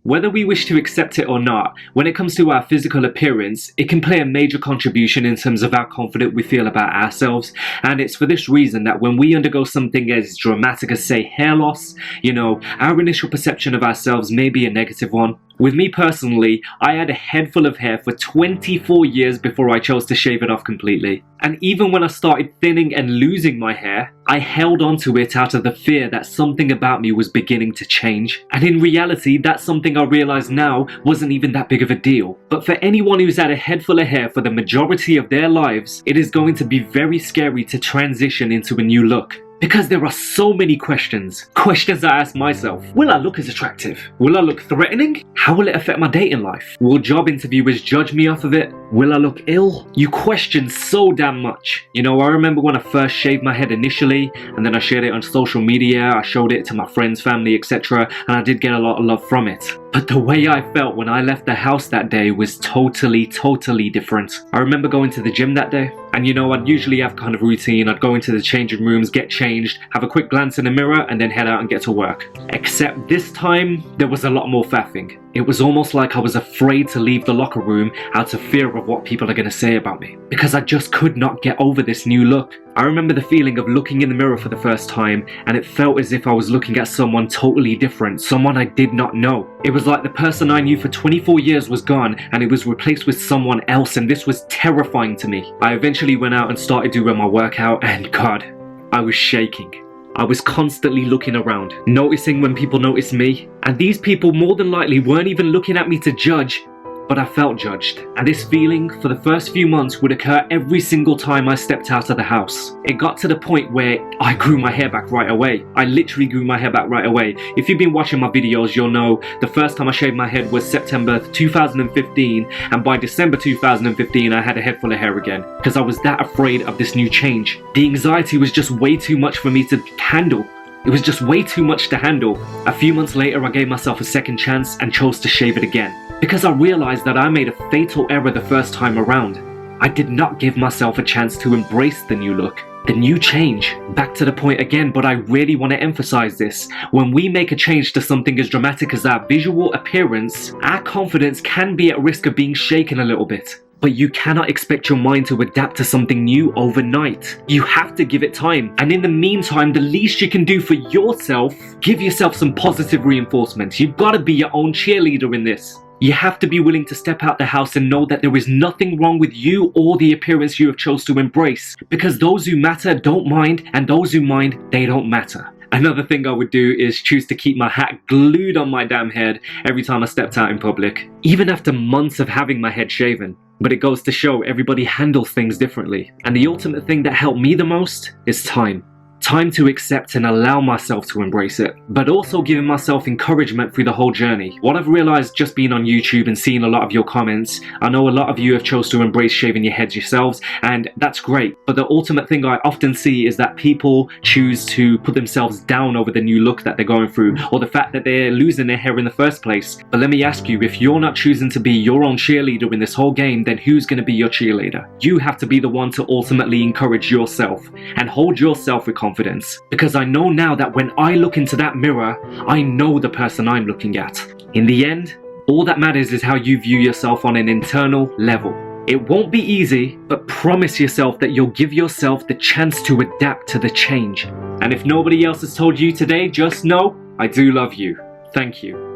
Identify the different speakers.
Speaker 1: Whether we wish to accept it or not, when it comes to our physical appearance, it can play a major contribution in terms of how confident we feel about ourselves, and it's for this reason that when we undergo something as dramatic as, say, hair loss, our initial perception of ourselves may be a negative one. With me personally, I had a head full of hair for 24 years before I chose to shave it off completely. And even when I started thinning and losing my hair, I held on to it out of the fear that something about me was beginning to change. And in reality, that's something I realize now wasn't even that big of a deal. But for anyone who's had a head full of hair for the majority of their lives, it is going to be very scary to transition into a new look. Because there are so many questions. Questions I ask myself. Will I look as attractive? Will I look threatening? How will it affect my dating life? Will job interviewers judge me off of it? Will I look ill? You question so damn much. I remember when I first shaved my head initially, and then I shared it on social media, I showed it to my friends, family, etc. And I did get a lot of love from it. But the way I felt when I left the house that day was totally different. I remember going to the gym that day, and I'd usually have kind of routine. I'd go into the changing rooms, get changed, have a quick glance in the mirror, and then head out and get to work. Except this time, there was a lot more faffing. It was almost like I was afraid to leave the locker room out of fear of what people are going to say about me, because I just could not get over this new look. I remember the feeling of looking in the mirror for the first time, and it felt as if I was looking at someone totally different, someone I did not know. It was like the person I knew for 24 years was gone, and it was replaced with someone else, and this was terrifying to me. I eventually went out and started doing my workout, and God, I was shaking. I was constantly looking around, noticing when people noticed me, and these people more than likely weren't even looking at me to judge, but I felt judged. And this feeling for the first few months would occur every single time I stepped out of the house. It got to the point where I grew my hair back right away. I literally grew my hair back right away. If you've been watching my videos, you'll know the first time I shaved my head was September 2015, and by December 2015 I had a head full of hair again, because I was that afraid of this new change. The anxiety was just way too much for me to handle. It was just way too much to handle. A few months later, I gave myself a second chance and chose to shave it again, because I realized that I made a fatal error the first time around. I did not give myself a chance to embrace the new look, the new change. Back to the point again, but I really want to emphasize this. When we make a change to something as dramatic as our visual appearance, our confidence can be at risk of being shaken a little bit. But you cannot expect your mind to adapt to something new overnight. You have to give it time. And in the meantime, the least you can do for yourself, give yourself some positive reinforcement. You've got to be your own cheerleader in this. You have to be willing to step out the house and know that there is nothing wrong with you or the appearance you have chose to embrace. Because those who matter don't mind, and those who mind, they don't matter. Another thing I would do is choose to keep my hat glued on my damn head every time I stepped out in public, even after months of having my head shaven. But it goes to show everybody handles things differently. And the ultimate thing that helped me the most is time. Time to accept and allow myself to embrace it, but also giving myself encouragement through the whole journey. What I've realized just being on YouTube and seeing a lot of your comments, I know a lot of you have chose to embrace shaving your heads yourselves, and that's great. But the ultimate thing I often see is that people choose to put themselves down over the new look that they're going through, or the fact that they're losing their hair in the first place. But let me ask you, if you're not choosing to be your own cheerleader in this whole game, then who's going to be your cheerleader? You have to be the one to ultimately encourage yourself and hold yourself with confidence. Because I know now that when I look into that mirror, I know the person I'm looking at. In the end, all that matters is how you view yourself on an internal level. It won't be easy, but promise yourself that you'll give yourself the chance to adapt to the change. And if nobody else has told you today, just know I do love you. Thank you.